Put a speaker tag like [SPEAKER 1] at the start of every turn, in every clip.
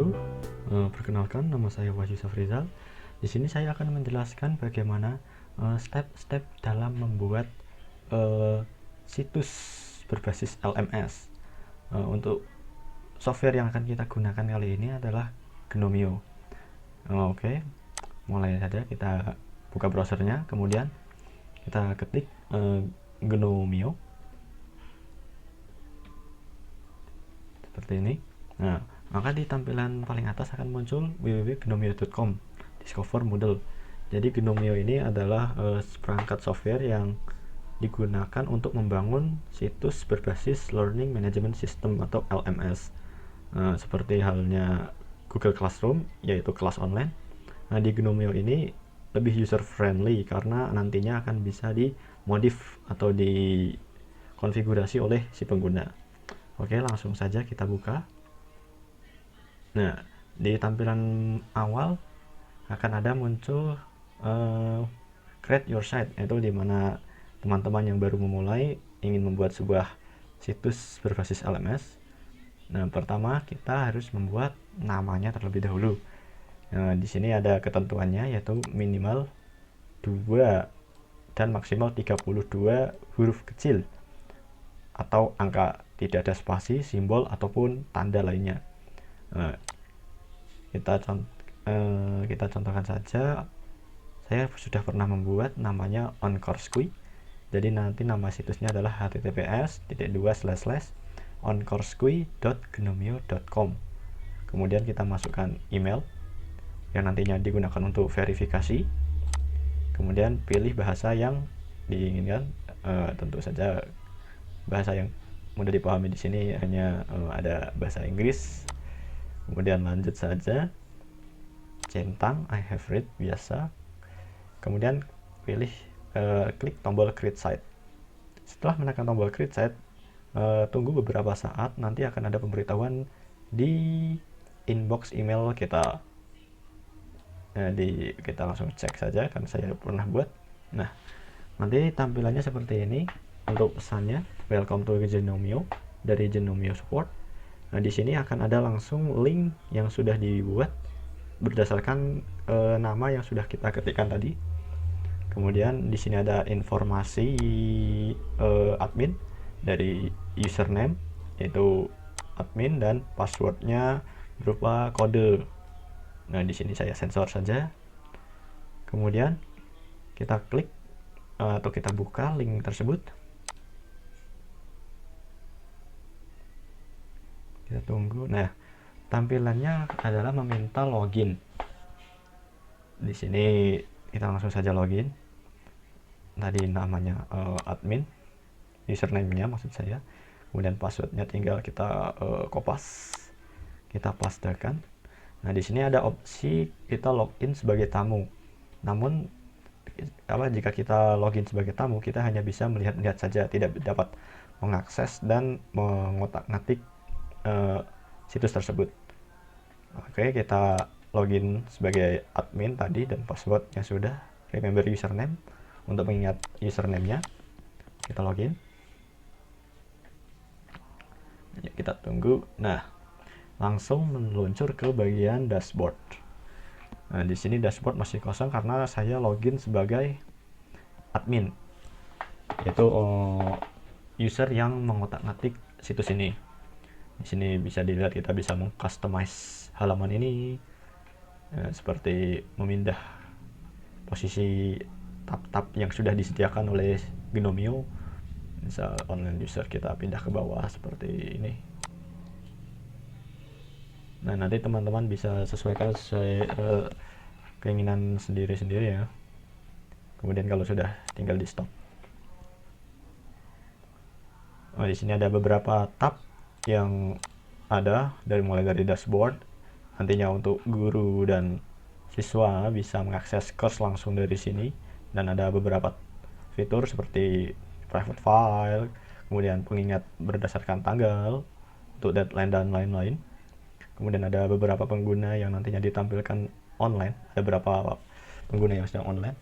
[SPEAKER 1] wabarakatuh. Perkenalkan, nama saya Wahyu Safrizal. Di sini saya akan menjelaskan bagaimana step-step dalam membuat situs berbasis LMS. Untuk software yang akan kita gunakan kali ini adalah Gnomio. Oke, mulai saja. Kita buka browsernya, kemudian kita ketik Gnomio seperti ini. Nah, maka di tampilan paling atas akan muncul www.gnomio.com Discover Moodle. Jadi Gnomio ini adalah perangkat software yang digunakan untuk membangun situs berbasis Learning Management System atau LMS. Seperti halnya Google Classroom, yaitu kelas online. Nah, di Gnomio ini lebih user friendly karena nantinya akan bisa dimodif atau dikonfigurasi oleh si pengguna. Oke, langsung saja kita buka. Nah, di tampilan awal akan ada muncul create your site, yaitu dimana teman-teman yang baru memulai ingin membuat sebuah situs berbasis LMS. Nah, pertama kita harus membuat namanya terlebih dahulu. Nah, di sini ada ketentuannya, yaitu minimal 2 dan maksimal 32 huruf kecil atau angka, tidak ada spasi, simbol ataupun tanda lainnya. Kita contohkan saja. Saya sudah pernah membuat namanya OnCourseQui. Jadi nanti nama situsnya adalah https://onCourseQui.gnomio.com. Kemudian kita masukkan email yang nantinya digunakan untuk verifikasi. Kemudian pilih bahasa yang diinginkan. Tentu saja bahasa yang mudah dipahami di sini hanya ada bahasa Inggris. Kemudian lanjut saja, centang I have read biasa. Kemudian pilih klik tombol create site. Setelah menekan tombol create site, tunggu beberapa saat, nanti akan ada pemberitahuan di inbox email kita. Kita langsung cek saja, kan saya pernah buat. Nah, nanti tampilannya seperti ini. Untuk pesannya, welcome to Gnomio dari Gnomio Support. Nah, di sini akan ada langsung link yang sudah dibuat berdasarkan nama yang sudah kita ketikkan tadi. Kemudian di sini ada informasi admin dari username, yaitu admin, dan passwordnya berupa kode. Nah, di sini saya sensor saja. Kemudian kita klik atau kita buka link tersebut. Kita tunggu. Nah, tampilannya adalah meminta login. Di sini kita langsung saja login. Tadi namanya admin, username-nya maksud saya. Kemudian passwordnya tinggal kita kopas, kita pastekan. Nah, di sini ada opsi kita login sebagai tamu. Namun jika kita login sebagai tamu, kita hanya bisa melihat-lihat saja, tidak dapat mengakses dan mengotak-ngatik situs tersebut. Oke, kita login sebagai admin tadi dan passwordnya sudah. Remember username. Untuk mengingat username-nya, kita login. Kita tunggu. Nah, langsung meluncur ke bagian dashboard. Nah, di sini dashboard masih kosong karena saya login sebagai admin, yaitu user yang mengotak-ngatik situs ini. Di sini bisa dilihat kita bisa mengcustomize halaman ini, seperti memindah posisi tab-tab yang sudah disediakan oleh Gnomio. Misal online user, kita pindah ke bawah seperti ini. Nah, nanti teman-teman bisa sesuaikan sesuai keinginan sendiri-sendiri ya. Kemudian kalau sudah, tinggal di stop. Di sini ada beberapa tab yang ada mulai dari dashboard. Nantinya untuk guru dan siswa bisa mengakses course langsung dari sini, dan ada beberapa fitur seperti private file, kemudian pengingat berdasarkan tanggal untuk deadline dan lain-lain. Kemudian ada beberapa pengguna yang nantinya ditampilkan online, ada beberapa pengguna yang sedang online.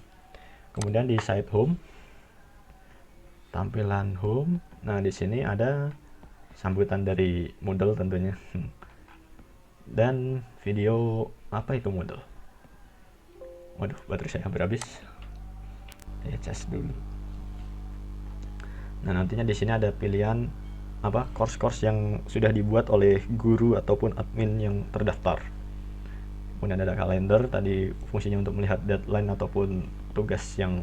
[SPEAKER 1] Kemudian di site home, tampilan home. Nah, di sini ada sambutan dari Moodle tentunya. dan video apa itu model. Waduh, baterai saya hampir habis. Saya cas dulu. Nah, nantinya di sini ada pilihan course-course yang sudah dibuat oleh guru ataupun admin yang terdaftar. Kemudian ada kalender, tadi fungsinya untuk melihat deadline ataupun tugas yang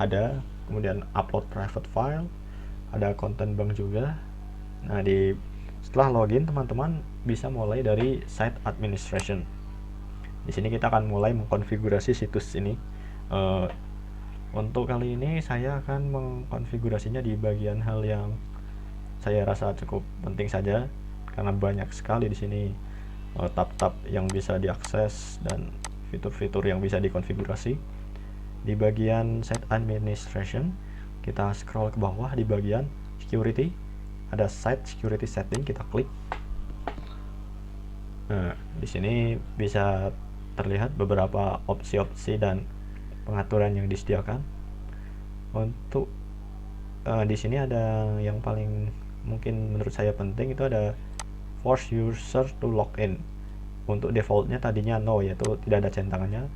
[SPEAKER 1] ada. Kemudian upload private file, ada content bank juga. Nah, setelah login, teman-teman bisa mulai dari site administration. Di sini kita akan mulai mengkonfigurasi situs ini. Untuk kali ini saya akan mengkonfigurasinya di bagian hal yang saya rasa cukup penting saja, karena banyak sekali di sini tab-tab yang bisa diakses dan fitur-fitur yang bisa dikonfigurasi. Di bagian site administration, kita scroll ke bawah di bagian security, ada site security setting, kita klik. Nah, di sini bisa terlihat beberapa opsi-opsi dan pengaturan yang disediakan. Untuk di sini ada yang paling mungkin menurut saya penting, itu ada force user to login. Untuk defaultnya tadinya no, yaitu tidak ada centangannya.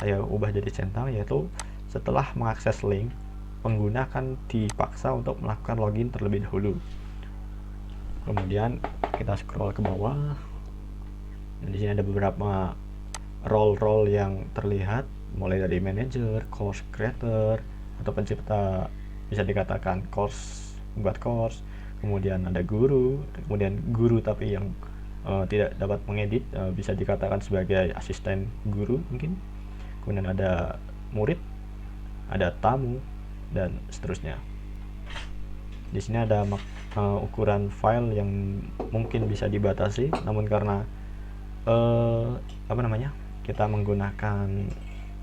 [SPEAKER 1] Saya ubah jadi centang, yaitu setelah mengakses link, pengguna akan dipaksa untuk melakukan login terlebih dahulu. Kemudian kita scroll ke bawah. Dan di sini ada beberapa role-role yang terlihat, mulai dari manager, course creator atau pencipta, bisa dikatakan membuat course. Kemudian ada guru, kemudian guru tapi yang tidak dapat mengedit, bisa dikatakan sebagai asisten guru mungkin. Kemudian ada murid, ada tamu, dan seterusnya. Di sini ada ukuran file yang mungkin bisa dibatasi, namun karena kita menggunakan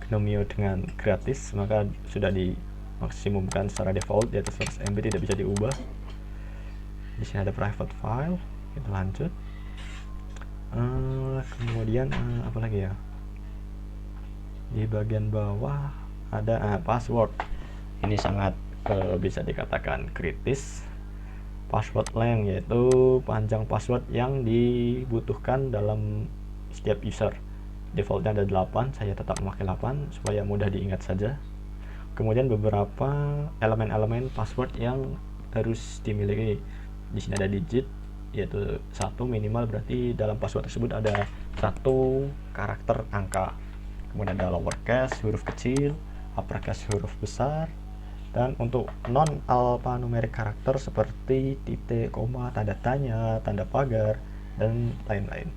[SPEAKER 1] Gnomio dengan gratis, maka sudah dimaksimumkan secara default, yaitu 100 MB, tidak bisa diubah. Di sini ada private file, kita lanjut. Kemudian apa lagi ya, di bagian bawah ada password. Ini sangat bisa dikatakan kritis. Password length, yaitu panjang password yang dibutuhkan dalam setiap user. Defaultnya ada 8, saya tetap memakai 8 supaya mudah diingat saja. Kemudian beberapa elemen-elemen password yang harus dimiliki. Di sini ada digit, yaitu 1 minimal, berarti dalam password tersebut ada 1 karakter angka. Kemudian ada lowercase, huruf kecil, uppercase, huruf besar. Dan untuk non alphanumeric karakter seperti titik, koma, tanda tanya, tanda pagar, dan lain-lain.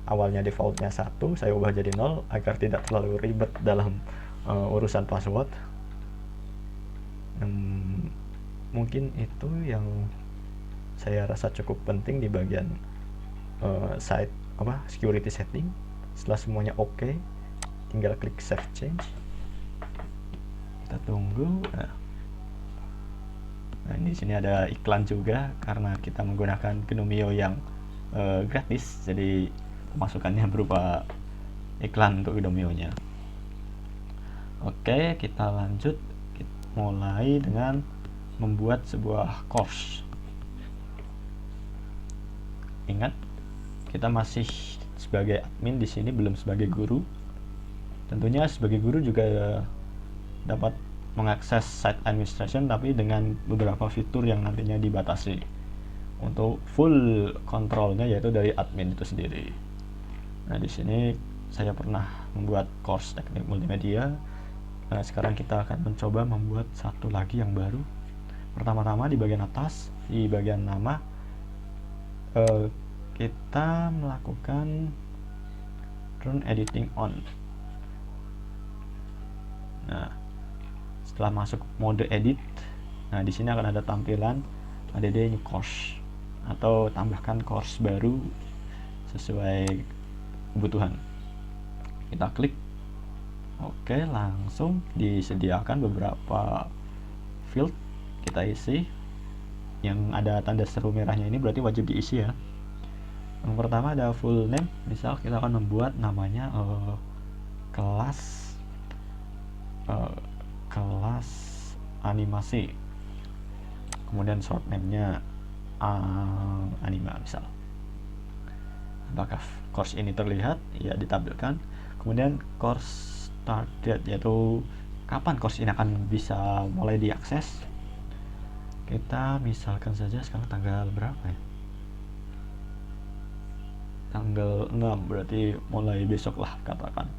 [SPEAKER 1] Awalnya defaultnya 1, saya ubah jadi 0 agar tidak terlalu ribet dalam urusan password. Mungkin itu yang saya rasa cukup penting di bagian site security setting. Setelah semuanya oke, tinggal klik save change. Kita tunggu. Nah, di sini ada iklan juga karena kita menggunakan Gnomio yang gratis, jadi pemasukannya berupa iklan untuk Gnomio-nya. Oke, kita lanjut. Kita mulai dengan membuat sebuah course. Ingat, kita masih sebagai admin di sini, belum sebagai guru. Tentunya sebagai guru juga dapat mengakses site administration, tapi dengan beberapa fitur yang nantinya dibatasi. Untuk full kontrolnya yaitu dari admin itu sendiri. Nah, di sini saya pernah membuat course teknik multimedia. Nah, sekarang kita akan mencoba membuat satu lagi yang baru. Pertama-tama di bagian atas, di bagian nama, kita melakukan turn editing on. Nah, setelah masuk mode edit, nah di sini akan ada tampilan add new course atau tambahkan course baru sesuai kebutuhan. Kita klik. Oke, langsung disediakan beberapa field, kita isi. Yang ada tanda seru merahnya ini berarti wajib diisi ya. Yang pertama ada full name, misal kita akan membuat namanya kelas animasi. Kemudian short name-nya anima misal. Apakah course ini terlihat? Ya, ditampilkan. Kemudian course start date, yaitu kapan course ini akan bisa mulai diakses. Kita misalkan saja sekarang tanggal berapa ya? Tanggal 6, berarti mulai besok lah, katakan.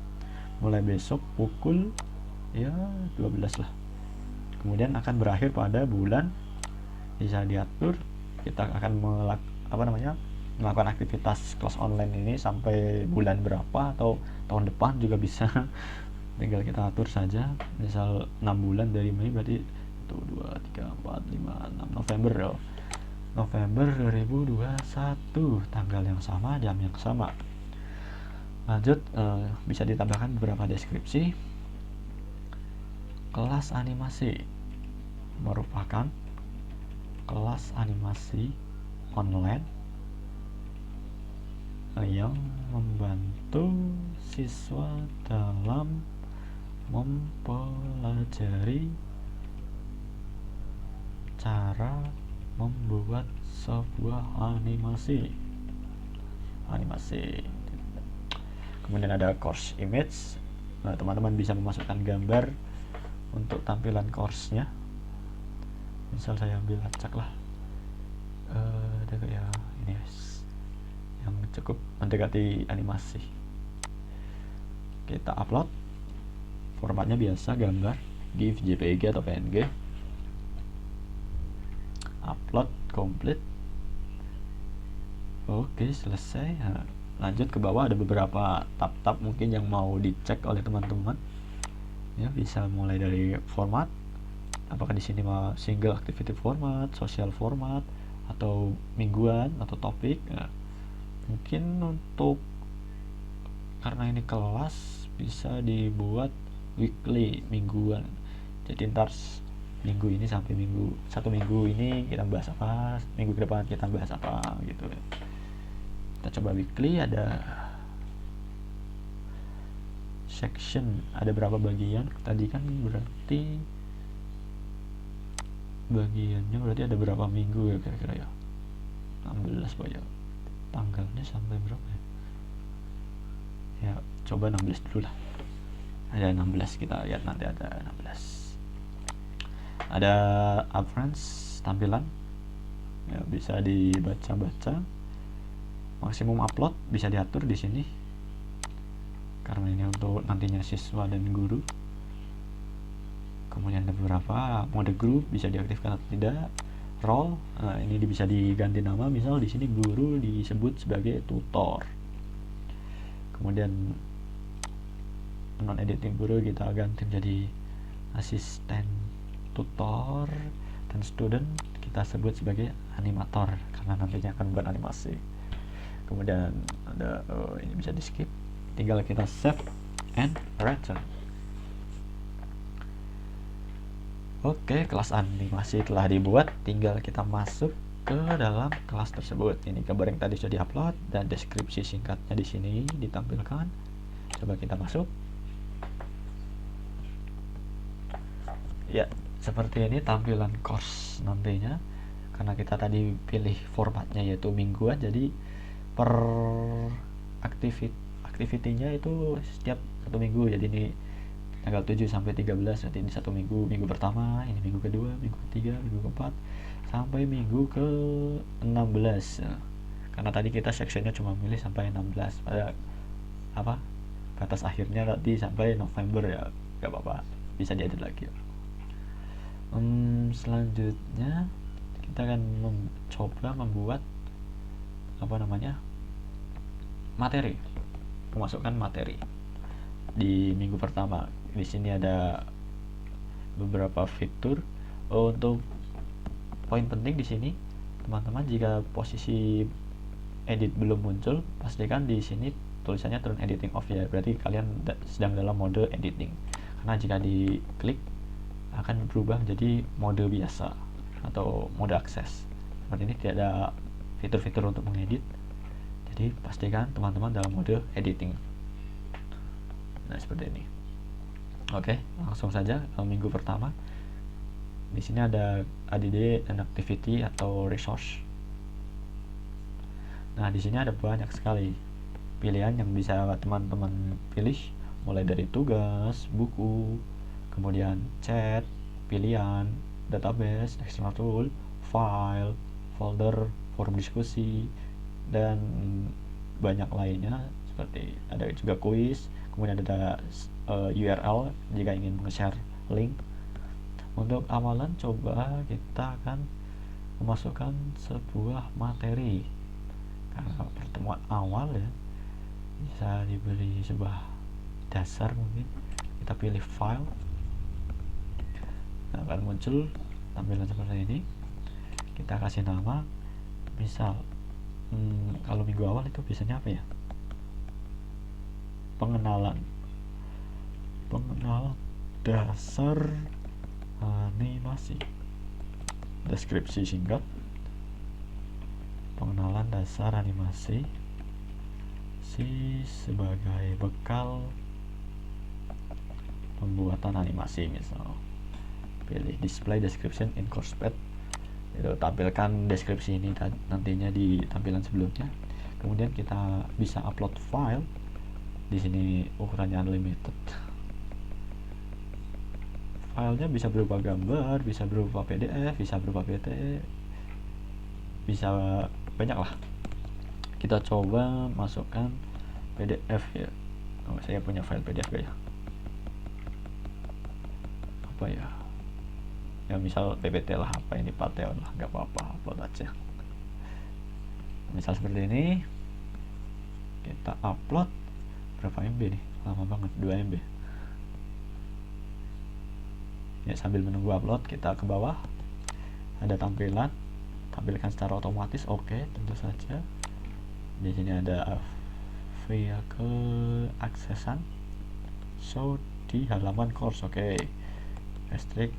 [SPEAKER 1] Mulai besok pukul ya 12 lah. Kemudian akan berakhir pada bulan, bisa diatur kita akan melakukan aktivitas kelas online ini sampai bulan berapa atau tahun depan juga bisa. Tinggal kita atur saja, misal 6 bulan dari Mei, berarti 1, 2, 3, 4, 5, 6 November ya. November 2021, tanggal yang sama, jam yang sama. Lanjut, bisa ditambahkan beberapa deskripsi. Kelas animasi merupakan kelas animasi online yang membantu siswa dalam mempelajari cara membuat sebuah animasi. Kemudian ada course image. Nah, teman-teman bisa memasukkan gambar untuk tampilan course-nya. Misal saya ambil acak lah, ada kayak ini guys, yang cukup mendekati animasi. Kita upload, formatnya biasa gambar, GIF, JPG atau PNG. Upload complete. Oke, selesai. Nah, lanjut ke bawah, ada beberapa tab-tab mungkin yang mau dicek oleh teman-teman. Ya, bisa mulai dari format. Apakah di sini mau single activity format, social format, atau mingguan atau topik. Nah, mungkin untuk karena ini kelas bisa dibuat weekly, mingguan. Jadi ntar minggu ini sampai satu minggu ini kita bahas apa, minggu ke depan kita bahas apa gitu. Kita coba weekly, ada section, ada berapa bagian tadi kan, berarti bagiannya berarti ada berapa minggu ya kira-kira ya, 16 Pak ya, tanggalnya sampai berapa ya, coba 16 dulu lah, ada 16, kita lihat nanti ada 16. Ada appearance, tampilan ya, bisa dibaca-baca. Maksimum upload bisa diatur di sini karena ini untuk nantinya siswa dan guru. Kemudian ada beberapa mode grup, bisa diaktifkan atau tidak. Role, nah ini bisa diganti nama, misal di sini guru disebut sebagai tutor. Kemudian non editing guru kita ganti menjadi asisten tutor, dan student kita sebut sebagai animator karena nantinya akan beranimasi. Kemudian ada ini bisa di skip, tinggal kita save and return. Oke, kelas animasi telah dibuat, tinggal kita masuk ke dalam kelas tersebut. Ini gambar yang tadi sudah diupload dan deskripsi singkatnya di sini ditampilkan. Coba kita masuk. Ya, seperti ini tampilan course nantinya. Karena kita tadi pilih formatnya yaitu mingguan, jadi per aktivitinya itu setiap satu minggu. Jadi ini tanggal 7 sampai 13, nanti ini satu minggu, minggu pertama, ini minggu kedua, minggu ketiga, minggu keempat, sampai minggu ke 16. Nah, karena tadi kita sectionnya cuma milih sampai 16, pada batas akhirnya tadi sampai November ya, gak apa-apa, bisa diedit lagi. Selanjutnya kita akan mencoba membuat materi, memasukkan materi di minggu pertama. Di sini ada beberapa fitur. Untuk poin penting di sini, teman-teman, jika posisi edit belum muncul, pastikan di sini tulisannya turn editing off ya, berarti kalian sedang dalam mode editing. Karena jika diklik akan berubah menjadi mode biasa atau mode akses. Seperti ini, tidak ada fitur-fitur untuk mengedit. Jadi pastikan teman-teman dalam mode editing. Nah, seperti ini. Oke, langsung saja minggu pertama. Di sini ada ADD dan activity atau resource. Nah, di sini ada banyak sekali pilihan yang bisa teman-teman pilih, mulai dari tugas, buku, kemudian chat, pilihan, database, external tool, file, folder, forum diskusi, dan banyak lainnya. Seperti ada juga kuis, kemudian ada URL jika ingin nge-share link. Untuk awalan, coba kita akan memasukkan sebuah materi. Karena pertemuan awal ya, bisa diberi sebuah dasar. Mungkin kita pilih file, nah, akan muncul tampilan seperti ini. Kita kasih nama, misal kalau minggu awal itu biasanya apa ya, pengenalan dasar animasi, deskripsi singkat, pengenalan dasar animasi sebagai bekal pembuatan animasi. Misal pilih display description in coursepad, itu tampilkan deskripsi ini nantinya di tampilan sebelumnya. Kemudian kita bisa upload file. Di sini ukurannya unlimited. Filenya bisa berupa gambar, bisa berupa PDF, bisa berupa PPT, bisa banyak lah. Kita coba masukkan PDF ya. Saya punya file PDF gak ya? Apa ya? Ya misal PPT lah, apa ini Pateon lah, nggak apa-apa, upload aja. Misal seperti ini, kita upload. Berapa MB nih? Lama banget, 2 MB. Ya, sambil menunggu upload, kita ke bawah, ada tampilan, tampilkan secara otomatis. Oke, tentu saja. Di sini ada via ke aksesan, show di halaman course. Oke, restrict,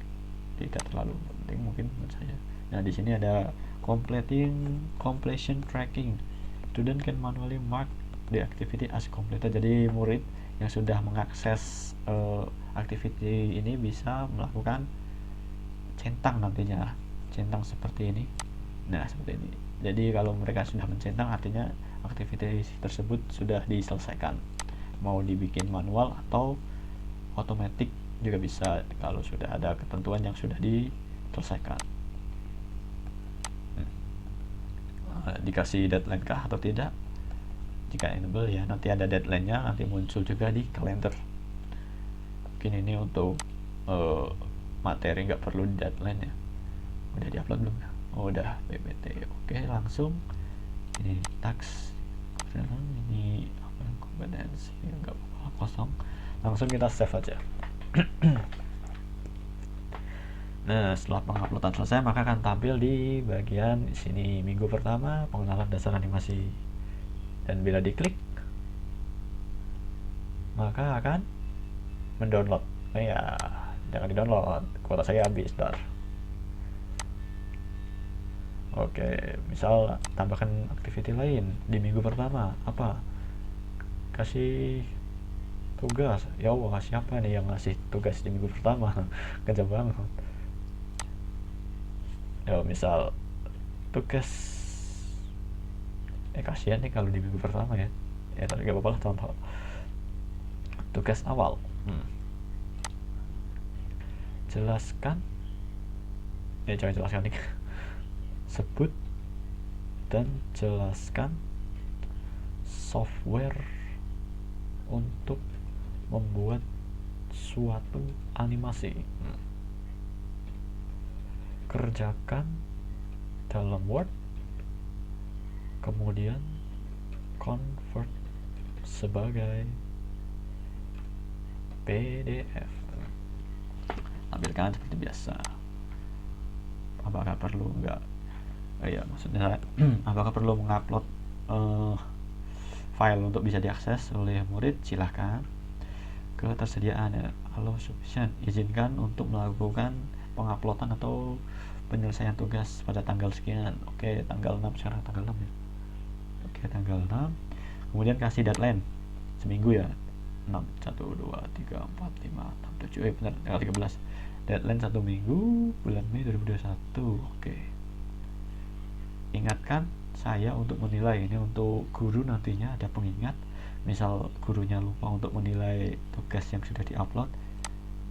[SPEAKER 1] tidak terlalu penting mungkin menurut saya. Nah, di sini ada completion tracking. Student can manually mark the activity as completed. Jadi murid yang sudah mengakses activity ini bisa melakukan centang nantinya, centang seperti ini. Nah, seperti ini. Jadi kalau mereka sudah mencentang, artinya aktivitas tersebut sudah diselesaikan. Mau dibikin manual atau otomatis juga bisa kalau sudah ada ketentuan yang sudah diselesaikan. Dikasih deadline kah atau tidak? Jika enable ya, nanti ada deadline-nya, nanti muncul juga di kalender. Mungkin ini untuk materi nggak perlu deadline ya. Udah diupload belum ya? Oh, udah, PPT. Oke, langsung ini tax, ini apa, kompetensi ya, nggak apa-apa, kosong. Langsung kita save aja. Nah, setelah penguploadan selesai, maka akan tampil di bagian sini minggu pertama pengenalan dasar animasi. Dan bila diklik, maka akan mendownload. Oh ya, jangan di-download, kuota saya habis, dar. Oke, misal tambahkan activity lain di minggu pertama. Apa? Kasih tugas. Ya Allah, siapa nih yang ngasih tugas di minggu pertama? Kejam banget. Ya, misal tugas, kasihan nih kalau di minggu pertama ya. Ya, tapi gak apa-apa lah, contoh tugas awal. Jelaskan, jangan jelaskan nih. Sebut dan jelaskan software untuk membuat suatu animasi. Kerjakan dalam Word, kemudian convert sebagai PDF. Tampilkan seperti biasa. Apakah perlu enggak? Ya, maksudnya apakah perlu mengupload file untuk bisa diakses oleh murid? Silahkan. Ketersediaan ya, allow sufficient, izinkan untuk melakukan penguploadan atau penyelesaian tugas pada tanggal sekian. Oke, tanggal 6, sekarang tanggal 6 ya. Oke, tanggal 6. Kemudian kasih deadline seminggu ya. 6, 1, 2, 3, 4, 5, 6, 7, benar, tanggal 13. Deadline 1 minggu, bulan Mei 2021. Oke. Ingatkan saya untuk menilai. Ini untuk guru nantinya ada pengingat, misal gurunya lupa untuk menilai tugas yang sudah diupload,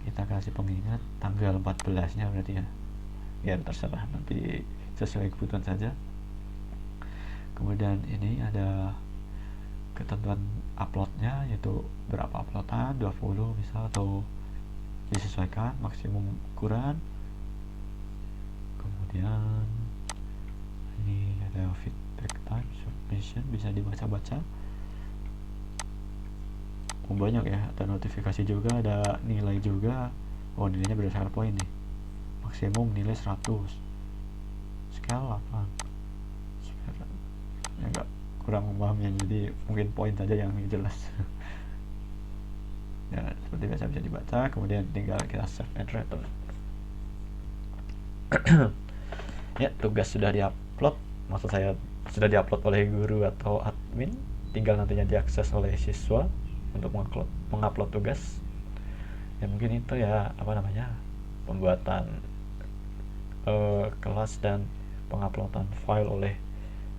[SPEAKER 1] kita kasih pengingat tanggal 14 nya berarti ya terserah, nanti sesuai kebutuhan saja. Kemudian ini ada ketentuan uploadnya, yaitu berapa uploadan, 20 misal, atau disesuaikan maksimum ukuran. Kemudian ini ada feedback time submission, bisa dibaca-baca. Banyak ya, ada notifikasi juga, ada nilai juga. Oh, nilainya berdasarkan poin nih. Maksimum nilai 100, skala 8. Enggak, kurang paham ya, jadi mungkin poin saja yang jelas. Ya, seperti biasa bisa dibaca. Kemudian tinggal kita save and return. Ya, tugas sudah diupload, maksud saya sudah diupload oleh guru atau admin, tinggal nantinya diakses oleh siswa untuk mengupload tugas. Ya mungkin itu ya, pembuatan kelas dan penguploadan file oleh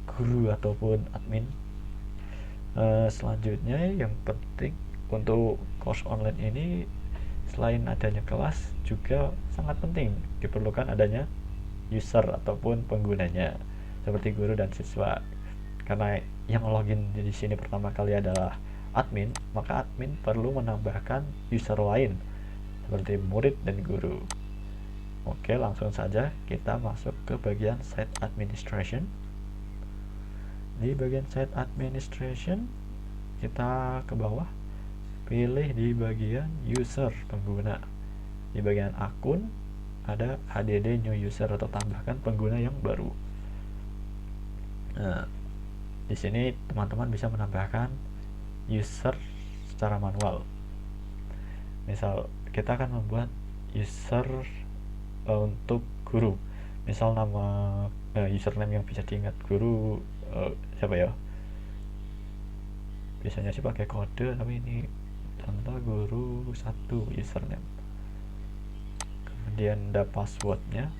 [SPEAKER 1] guru ataupun admin. Selanjutnya yang penting untuk course online ini, selain adanya kelas, juga sangat penting diperlukan adanya user ataupun penggunanya, seperti guru dan siswa. Karena yang login di sini pertama kali adalah admin, maka admin perlu menambahkan user lain seperti murid dan guru. Oke, langsung saja kita masuk ke bagian site administration. Di bagian site administration, kita ke bawah, pilih di bagian user pengguna. Di bagian akun ada HDD new user atau tambahkan pengguna yang baru. Nah, di sini teman-teman bisa menambahkan user secara manual. Misal kita akan membuat user untuk guru. Misal nama username yang bisa diingat guru siapa ya? Biasanya sih pakai kode, tapi ini contoh guru 1 username. Kemudian ada passwordnya,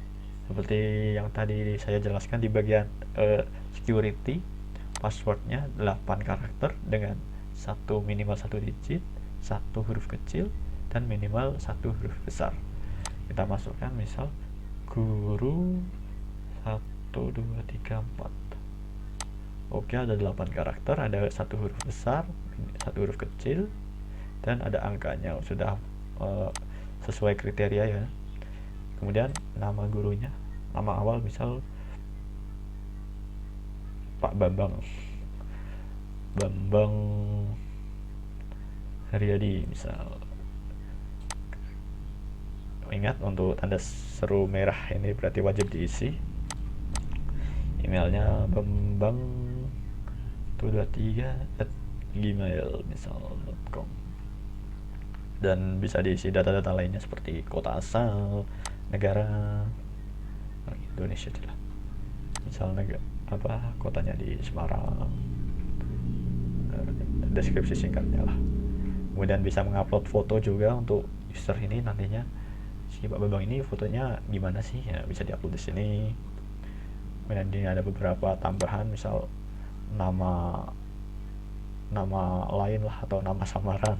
[SPEAKER 1] seperti yang tadi saya jelaskan di bagian security. Passwordnya 8 karakter dengan minimal 1 digit, 1 huruf kecil, dan minimal 1 huruf besar. Kita masukkan misal guru 1, 2, 3, 4. Oke, ada 8 karakter, ada 1 huruf besar, 1 huruf kecil, dan ada angkanya. Sudah sesuai kriteria ya. Kemudian nama gurunya, nama awal misal Pak Bambang Haryadi misal. Ingat, untuk tanda seru merah ini berarti wajib diisi. Emailnya bambang123@gmail misal.com, dan bisa diisi data-data lainnya seperti kota asal, negara, Indonesia lah. Misal kotanya di Semarang, deskripsi singkatnya lah. Kemudian bisa mengupload foto juga untuk user ini. Nantinya si Pak Bambang ini fotonya gimana sih ya, bisa diupload di sini. Kemudian ini ada beberapa tambahan, misal nama lain lah atau nama samaran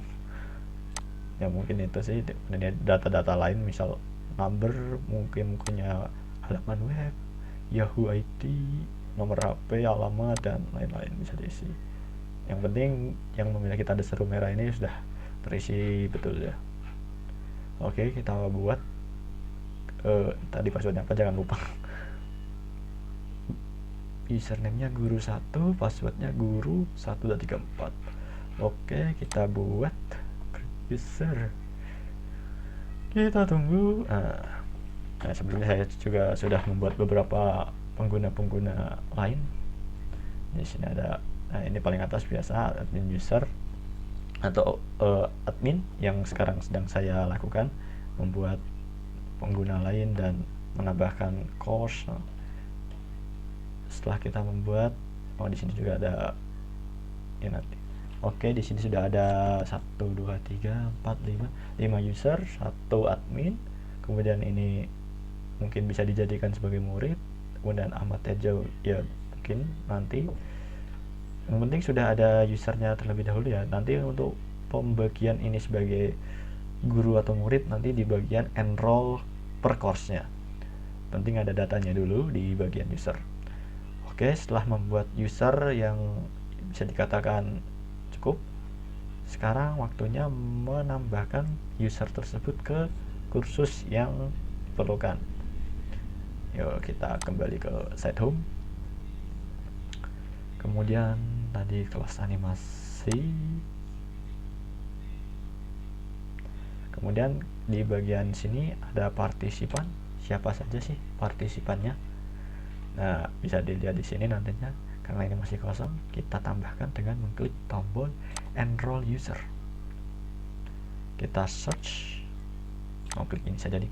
[SPEAKER 1] ya, mungkin itu sih. Kemudian data-data lain, misal number, mungkin punya halaman web, Yahoo ID, nomor HP, alamat, dan lain-lain bisa diisi. Yang penting yang memiliki tanda seru merah ini sudah terisi betul ya. Oke, kita buat tadi passwordnya apa, jangan lupa. Username-nya guru 1, passwordnya guru 1, 2, 3, 4. Oke, kita buat user. Kita tunggu. Nah, sebelumnya saya juga sudah membuat beberapa pengguna lain. Di sini ada, ini paling atas biasa admin user atau admin, yang sekarang sedang saya lakukan, membuat pengguna lain dan menambahkan course. Setelah kita membuat, di sini juga ada ya nanti. Oke, di sini sudah ada 1, 2, 3, 4, 5 user, 1 admin. Kemudian ini mungkin bisa dijadikan sebagai murid. Kemudian Ahmad Tejo, ya masukin nanti. Yang penting sudah ada usernya terlebih dahulu ya. Nanti untuk pembagian ini sebagai guru atau murid nanti di bagian enroll per course-nya. Penting ada datanya dulu di bagian user. Oke, setelah membuat user yang bisa dikatakan cukup, sekarang waktunya menambahkan user tersebut ke kursus yang diperlukan. Yuk kita kembali ke site home. Kemudian tadi kelas animasi. Kemudian di bagian sini ada partisipan. Siapa saja sih partisipannya? Nah, bisa dilihat di sini nantinya. Karena ini masih kosong, kita tambahkan dengan mengklik tombol enroll user. Kita search. Klik ini saja nih.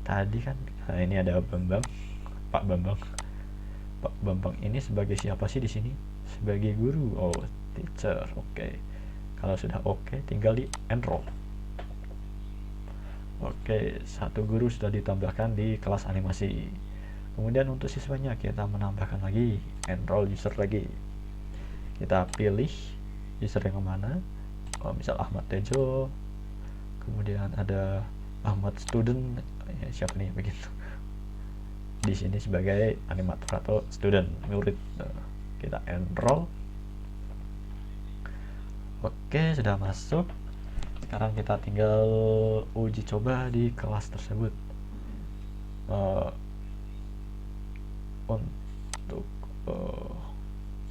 [SPEAKER 1] Tadi kan ini ada Bambang, Pak Bambang. Pak Bambang ini sebagai siapa sih di sini? Sebagai guru. Oh, teacher. Oke. Kalau sudah oke, tinggal di enroll. Oke, satu guru sudah ditambahkan di kelas animasi. Kemudian untuk siswanya kita menambahkan lagi enroll user lagi. Kita pilih user yang mana. Oh, misal Ahmad Tejo. Kemudian ada Ahmad student. Ya, siapa nih begitu? Di sini sebagai animator atau student murid. Kita enroll. Oke, sudah masuk. Sekarang kita tinggal uji coba di kelas tersebut. Untuk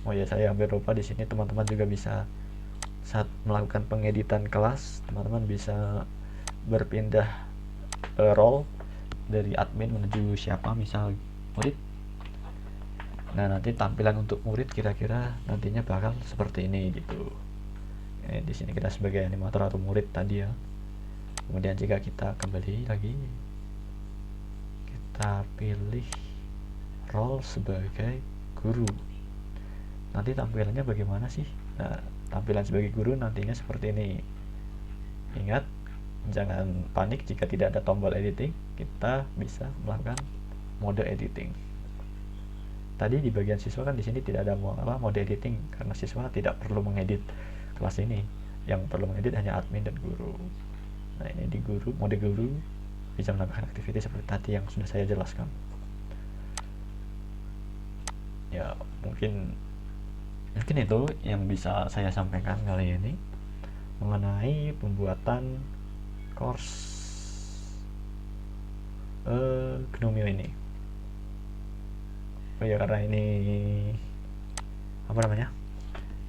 [SPEAKER 1] oh ya, saya hampir lupa, di sini teman-teman juga bisa saat melakukan pengeditan kelas, teman-teman bisa berpindah role dari admin menuju siapa, misal murid. Nah, nanti tampilan untuk murid kira-kira nantinya bakal seperti ini gitu. Di sini kita sebagai animator atau murid tadi ya. Kemudian jika kita kembali lagi, kita pilih role sebagai guru. Nanti tampilannya bagaimana sih? Nah, tampilan sebagai guru nantinya seperti ini. Ingat, jangan panik jika tidak ada tombol editing. Kita bisa melakukan mode editing. Tadi di bagian siswa kan di sini tidak ada mode editing karena siswa tidak perlu mengedit kelas ini. Yang perlu mengedit hanya admin dan guru. Nah, ini di guru, mode guru bisa menambahkan aktivitas seperti tadi yang sudah saya jelaskan. Ya, mungkin itu yang bisa saya sampaikan kali ini mengenai pembuatan course Gnomio ini. Oh ya, karena ini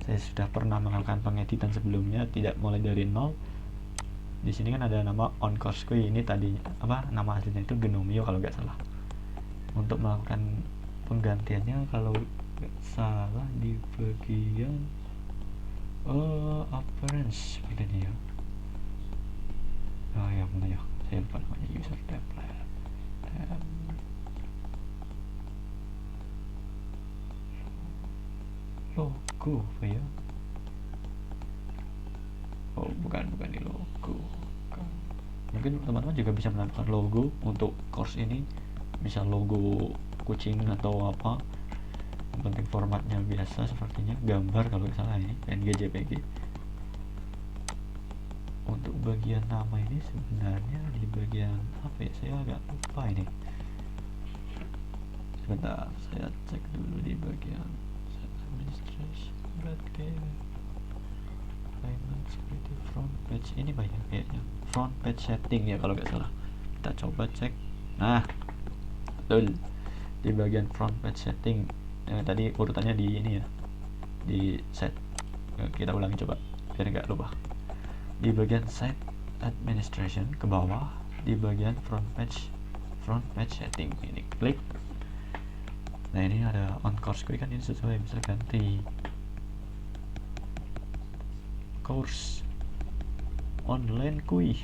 [SPEAKER 1] saya sudah pernah melakukan pengeditan sebelumnya, tidak mulai dari nol. Di sini kan ada nama on course kui, ini tadi nama aslinya itu Gnomio kalau nggak salah. Untuk melakukan penggantiannya kalau nggak salah di bagian appearance begini ya. Oh ya, mana ya, saya lupa namanya, user template. Logo apa ya? Oh, bukan di logo. Mungkin teman-teman juga bisa menambahkan logo untuk course ini, misal logo kucing atau apa. Yang penting formatnya biasa sepertinya gambar kalau nggak salah, ini PNG JPG. Untuk bagian nama ini sebenarnya di bagian apa ya, saya agak lupa ini. Sebentar, saya cek dulu di bagian administration, front page ini banyak kayaknya, front page setting ya kalau nggak salah. Kita coba cek. Nah, betul, di bagian front page setting tadi urutannya di ini ya, di set. Kita ulangi coba biar nggak lupa. Di bagian site administration ke bawah, di bagian front page setting ini klik. Nah, ini ada on course kui kan, ini sesuai, bisa ganti course online kui.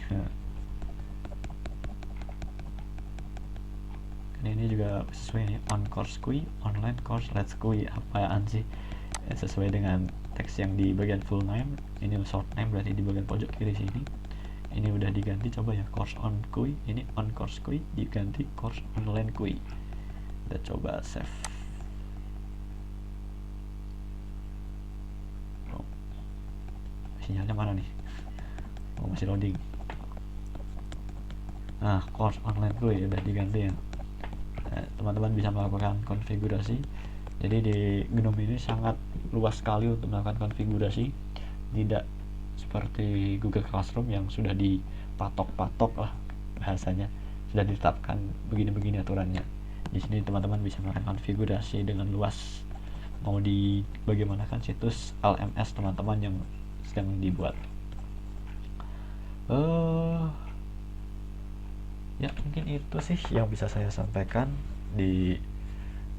[SPEAKER 1] Nah, ini juga sesuai nih, on course kui, online course let's kui. Apaan sih? Sesuai dengan teks yang di bagian full name. Ini short name berarti di bagian pojok kiri sini. Ini udah diganti, coba ya, course on kui, ini on course kui diganti course online kui. Kita coba save. sinyalnya mana nih? Masih loading. Nah, course online gue udah diganti ya. Teman-teman bisa melakukan konfigurasi. Jadi di GNOME ini sangat luas sekali untuk melakukan konfigurasi, tidak seperti Google Classroom yang sudah dipatok-patok lah bahasanya, sudah ditetapkan begini-begini aturannya. Di sini teman-teman bisa melakukan konfigurasi dengan luas, mau di bagaimanakan situs LMS teman-teman yang sedang dibuat. Ya mungkin itu sih yang bisa saya sampaikan di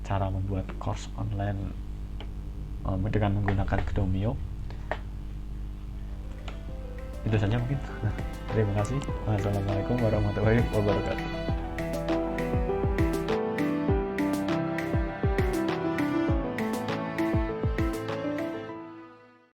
[SPEAKER 1] cara membuat course online dengan menggunakan Gnomio. Itu saja mungkin. Terima kasih. Wassalamualaikum warahmatullahi wabarakatuh.